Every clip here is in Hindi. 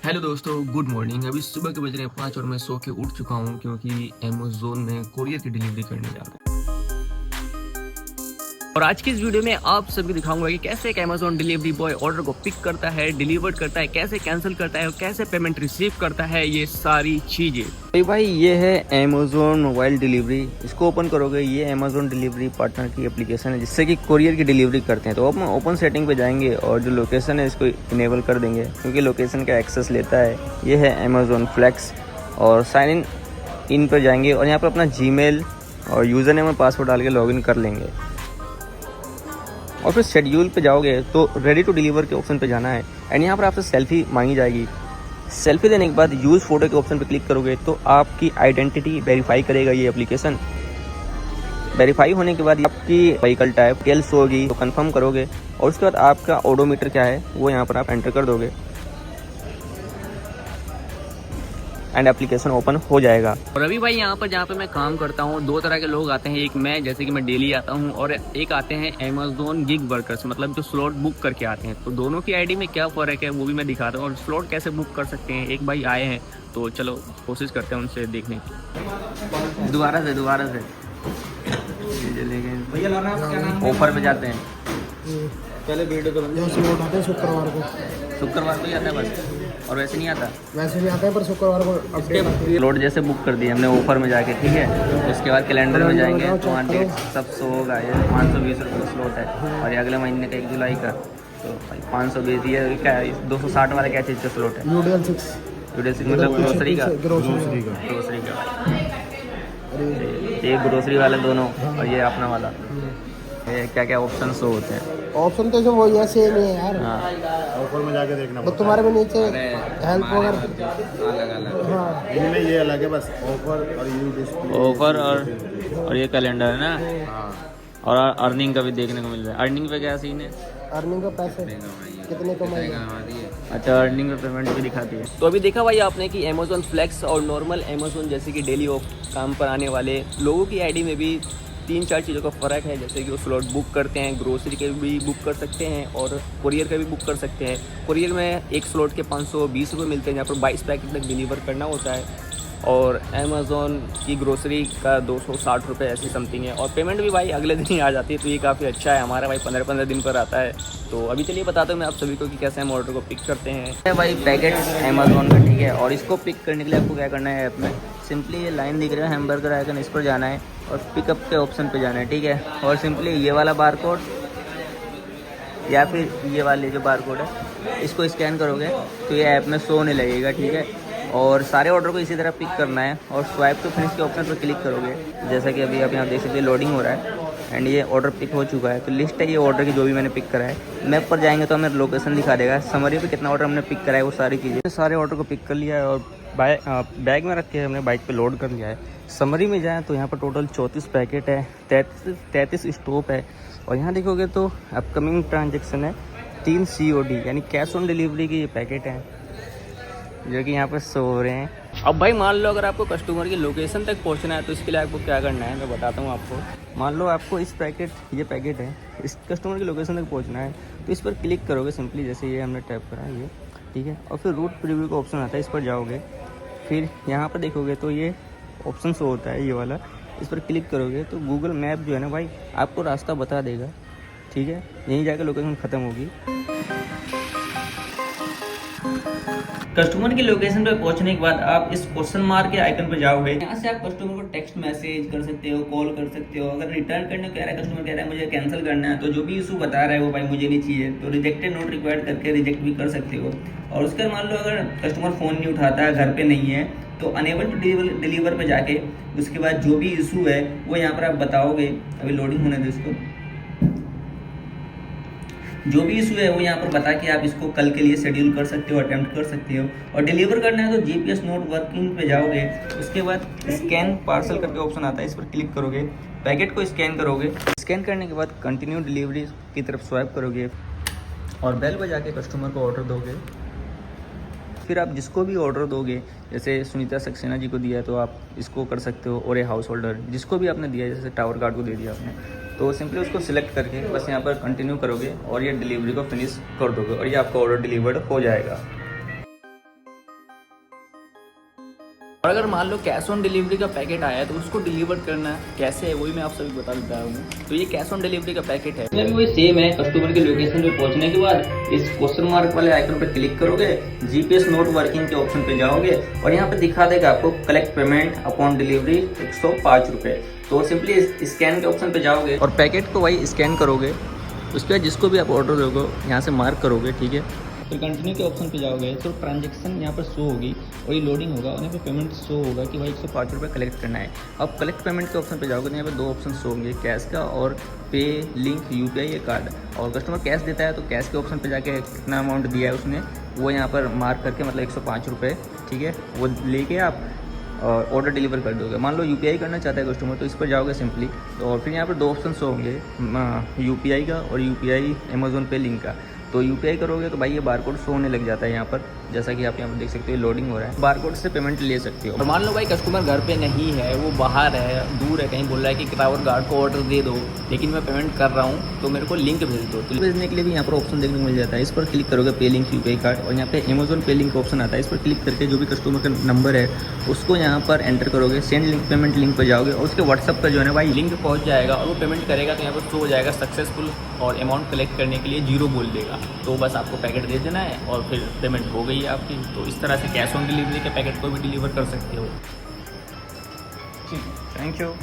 हेलो दोस्तों, गुड मॉर्निंग। अभी सुबह के बज रहे हैं 5 और मैं सो के उठ चुका हूँ क्योंकि अमेज़न में कोरियर की डिलीवरी करने जा रहा हूँ। और आज की इस वीडियो में आप सभी दिखाऊंगा कि कैसे एक अमेज़न डिलीवरी बॉय ऑर्डर को पिक करता है, डिलीवर करता है, कैसे कैंसिल करता है और कैसे पेमेंट रिसीव करता है, ये सारी चीज़ें। तो भाई ये है अमेज़न मोबाइल डिलीवरी। इसको ओपन करोगे, ये अमेज़न डिलीवरी पार्टनर की एप्लीकेशन है जिससे कि कोरियर की डिलीवरी करते हैं। तो हम ओपन सेटिंग पे जाएंगे और जो लोकेशन है इसको इनेबल कर देंगे क्योंकि लोकेशन का एक्सेस लेता है। ये है अमेज़न फ्लेक्स और साइन इन पर जाएंगे और यहाँ पर अपना जीमेल और यूज़र नेम और पासवर्ड डाल के लॉगिन कर लेंगे। और फिर शेड्यूल पे जाओगे तो रेडी टू डिलीवर के ऑप्शन पे जाना है एंड यहाँ पर आपसे सेल्फी मांगी जाएगी। सेल्फी देने के बाद यूज़ फोटो के ऑप्शन पे क्लिक करोगे तो आपकी आइडेंटिटी वेरीफाई करेगा ये एप्लीकेशन। वेरीफाई होने के बाद आपकी व्हीकल टाइप केल्स होगी तो कंफर्म करोगे और उसके बाद आपका ओडोमीटर क्या है वो यहाँ पर आप एंटर कर दोगे एंड एप्लीकेशन ओपन हो जाएगा। और अभी भाई यहाँ पर जहाँ पे मैं काम करता हूँ, दो तरह के लोग आते हैं। एक मैं, जैसे कि मैं डेली आता हूँ, और एक आते हैं अमेज़न गिग वर्कर्स, मतलब जो स्लॉट बुक करके आते हैं। तो दोनों की आईडी में क्या फ़र्क है वो भी मैं दिखाता हूँ और स्लॉट कैसे बुक कर सकते हैं। एक भाई आए हैं तो चलो कोशिश करते हैं उनसे देखने की। दोबारा से ऑफर पे जाते हैं। पहले वीडियो तो स्लॉट आते हैं शुक्रवार को ही आता है बस, और वैसे नहीं आता। वैसे भी आते हैं पर शुक्रवार को अपडेट आती है। स्लॉट जैसे बुक कर दिए हमने ऑफर में जाके, ठीक है। उसके बाद कैलेंडर में जाएंगे तो वहाँ डेट सब शो होगा। ये 520 रुपये का स्लॉट है और ये अगले महीने का 1 जुलाई का। तो भाई 520 ये क्या है, 260 वाला क्या चीज़ का स्लॉट है? यूडीएल 6 मतलब ग्रोसरी का। ये ग्रोसरी वाले दोनों और ये अपना वाला। ये क्या क्या ऑप्शन शो होते हैं? ऑप्शन तो जो वही है, सेम ही है यार। हाँ, ऑफर में जाके देखना तो तुम्हारे में नीचे हेल्प वगैरह अलग हाँ इनमें ये अलग है, बस ऑफर और यू डिस्प्ले ऑफर और ये कैलेंडर है ना। हाँ। और अर्निंग का भी देखने को मिल रहा है। अर्निंग पे क्या सीन है? अर्निंग का पैसे कितने कमाई। अच्छा, अर्निंग और पेमेंट भी दिखाती है। तो अभी देखा भाई आपने कि अमेज़न फ्लेक्स और नॉर्मल अमेज़न जैसे कि डेली काम पर आने वाले लोगों की आईडी में भी 3-4 चीज़ों का फ़र्क है। जैसे कि वो स्लॉट बुक करते हैं, ग्रोसरी के भी बुक कर सकते हैं और कुरियर का भी बुक कर सकते हैं। कुरियर में एक स्लॉट के 520 रुपये मिलते हैं, जहाँ पर 22 पैकेट तक डिलीवर करना होता है। और अमेज़न की ग्रोसरी का 260 रुपये ऐसी समथिंग है। और पेमेंट भी भाई अगले दिन ही आ जाती है, तो ये काफ़ी अच्छा है। हमारा भाई 15-15 दिन पर आता है। तो अभी चलिए बताता हूँ मैं आप सभी को कि कैसे हम ऑर्डर को पिक करते हैं। भाई पैकेट अमेज़न का, ठीक है। और इसको पिक करने के लिए आपको क्या करना है, ऐप में सिंपली ये लाइन दिख रहा है हैमबर्गर आइकन, इस पर जाना है और पिकअप के ऑप्शन पे जाना है, ठीक है। और सिंपली ये वाला बार कोड या फिर ये वाले जो बार कोड है इसको स्कैन करोगे तो ये ऐप में शो होने लगेगा, ठीक है। और सारे ऑर्डर को इसी तरह पिक करना है और स्वाइप टू फिनिश के ऑप्शन पर क्लिक करोगे। जैसा कि अभी आप यहाँ देख सकते हैं लोडिंग हो रहा है एंड ये ऑर्डर पिक हो चुका है। तो लिस्ट है ये ऑर्डर की जो भी मैंने पिक करा है। मैप पर जाएंगे तो हमें लोकेशन दिखा देगा, समरी पे कितना ऑर्डर हमने पिक करा है, वो सारी चीज़ें। सारे ऑर्डर को पिक कर लिया है और बैग में रख के हमने बाइक पे लोड कर लिया है। समरी में जाएँ तो यहाँ पर टोटल 34 पैकेट है, 33 स्टॉप है। और यहाँ देखोगे तो अपकमिंग ट्रांजेक्शन है 3 COD यानी कैश ऑन डिलीवरी के ये पैकेट हैं जो कि यहाँ पर शो हो रहे हैं। अब भाई मान लो अगर आपको कस्टमर की लोकेशन तक पहुँचना है तो इसके लिए आपको क्या करना है मैं बताता हूँ आपको। मान लो आपको ये पैकेट है, इस कस्टमर की लोकेशन तक पहुँचना है तो इस पर क्लिक करोगे सिंपली, जैसे ये हमने टैप करा है ये, ठीक है। और फिर रूट प्रीव्यू का ऑप्शन आता है, इस पर जाओगे। फिर यहाँ पर देखोगे तो ये ऑप्शन शो होता है ये वाला, इस पर क्लिक करोगे तो गूगल मैप जो है ना भाई आपको रास्ता बता देगा, ठीक है। यहीं जाकर लोकेशन ख़त्म होगी। कस्टमर की लोकेशन पर पहुंचने के बाद आप इस क्वेश्चन मार्क के आइकन पर जाओगे। यहाँ से आप कस्टमर को टेक्स्ट मैसेज कर सकते हो, कॉल कर सकते हो। अगर रिटर्न करने को कह रहा है, कस्टमर कह रहा है मुझे कैंसिल करना है, तो जो भी इशू बता रहा है वो भाई मुझे नहीं चाहिए, तो रिजेक्टेड नोट रिक्वायर्ड करके रिजेक्ट भी कर सकते हो। और उसके बाद मान लो अगर कस्टमर फ़ोन नहीं उठाता है, घर पर नहीं है, तो अनेबल टू डिलीवर पर जाके उसके बाद जो भी इशू है वो यहाँ पर आप बताओगे। अभी लोडिंग होने दो इसको। जो भी इशू है वो यहाँ पर बता के आप इसको कल के लिए शेड्यूल कर सकते हो, अटेम्प्ट कर सकते हो। और डिलीवर करना है तो GPS नोट वर्किंग पे जाओगे। उसके बाद स्कैन पार्सल करके ऑप्शन आता है, इस पर क्लिक करोगे, पैकेट को स्कैन करोगे। स्कैन करने के बाद कंटिन्यू डिलीवरी की तरफ स्वाइप करोगे और बेल बजा के कस्टमर को ऑर्डर दोगे। फिर आप जिसको भी ऑर्डर दोगे, जैसे सुनीता सक्सेना जी को दिया है तो आप इसको कर सकते हो। और ये हाउस होल्डर जिसको भी आपने दिया है, जैसे टावर गार्ड को दे दिया आपने, तो सिंपली उसको सिलेक्ट करके बस यहाँ पर कंटिन्यू करोगे और ये डिलीवरी को फिनिश कर दोगे और ये आपका ऑर्डर डिलीवर्ड हो जाएगा। और अगर मान लो कैश ऑन डिलीवरी का पैकेट आया है तो उसको डिलीवर करना कैसे है वही मैं आप सभी बता देता हूँ। तो ये कैश ऑन डिलीवरी का पैकेट है, इसमें भी वही सेम है। कस्टमर के लोकेशन पे पहुंचने के बाद इस क्वेश्चन मार्क वाले आइकन पे क्लिक करोगे, जीपीएस नोट वर्किंग के ऑप्शन पे जाओगे और यहाँ पे दिखा देगा आपको कलेक्ट पेमेंट अपॉन डिलीवरी 105 रुपये। तो सिंपली स्कैन के ऑप्शन पे जाओगे और पैकेट को वही स्कैन करोगे। उसके बाद जिसको भी आप ऑर्डर दोगे यहाँ से मार्क करोगे, ठीक है। फिर कंटिन्यू के ऑप्शन पे जाओगे तो ट्रांजैक्शन यहाँ पर शो होगी और ये लोडिंग होगा और यहाँ पे पेमेंट शो होगा कि भाई 105 रुपये कलेक्ट करना है। अब कलेक्ट पेमेंट के ऑप्शन पे जाओगे तो यहाँ पे दो ऑप्शन शो होंगे, कैश का और पे लिंक यूपीआई या कार्ड। और कस्टमर कैश देता है तो कैश के ऑप्शन पे जाके कितना अमाउंट दिया है उसने वो यहाँ पर मार्क करके मतलब 105 रुपये, ठीक है, वो लेके आप ऑर्डर डिलीवर कर दोगे। मान लो यूपीआई करना चाहता है कस्टमर तो इस पर जाओगे सिंपली और फिर यहाँ पर दो ऑप्शन शो होंगे, यूपीआई का और यूपीआई अमेज़न पे लिंक का। तो यूपीआई करोगे तो भाई ये बारकोड शो होने लग जाता है यहाँ पर, जैसा कि आप यहाँ पर देख सकते हो लोडिंग हो रहा है। बारकोड से पेमेंट ले सकते हो। और मान लो भाई कस्टमर घर पे नहीं है, वो बाहर है, दूर है, कहीं बोल रहा है कि टावर गार्ड को ऑर्डर दे दो लेकिन मैं पेमेंट कर रहा हूँ तो मेरे को लिंक भेज दो। तो भेजने के लिए भी यहाँ पर ऑप्शन देखने को मिल जाता है। इस पर क्लिक करोगे पे लिंक यूपीआई कार्ड और यहाँ पे अमेज़न पे लिंक ऑप्शन आता है। इस पर क्लिक करके जो भी कस्टमर का नंबर है उसको यहाँ पर एंटर करोगे, सेंड लिंक पेमेंट लिंक पर जाओगे और उसके व्हाट्सअप पर जो है ना भाई लिंक पहुँच जाएगा और वो पेमेंट करेगा तो यहाँ पर शो हो जाएगा सक्सेसफुल और अमाउंट कलेक्ट करने के लिए 0 बोल देगा। तो बस आपको पैकेट दे देना है और फिर पेमेंट हो गई है आपकी। तो इस तरह से कैश ऑन डिलीवरी के पैकेट को भी डिलीवर कर सकते हो। Thank you.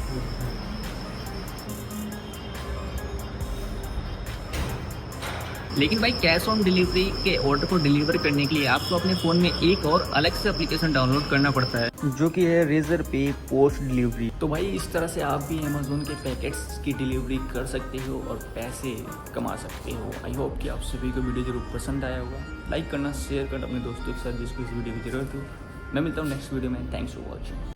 लेकिन भाई कैश ऑन डिलीवरी के ऑर्डर को डिलीवर करने के लिए आपको अपने फ़ोन में एक और अलग से एप्लीकेशन डाउनलोड करना पड़ता है जो कि है रेजर पे पोस्ट डिलीवरी। तो भाई इस तरह से आप भी अमेज़न के पैकेट्स की डिलीवरी कर सकते हो और पैसे कमा सकते हो। आई होप कि आप सभी को वीडियो जरूर पसंद आया होगा। लाइक करना, शेयर करना अपने दोस्तों के साथ जिसको इस वीडियो की ज़रूरत हो। मैं मिलता हूँ नेक्स्ट वीडियो में। Thanks for watching.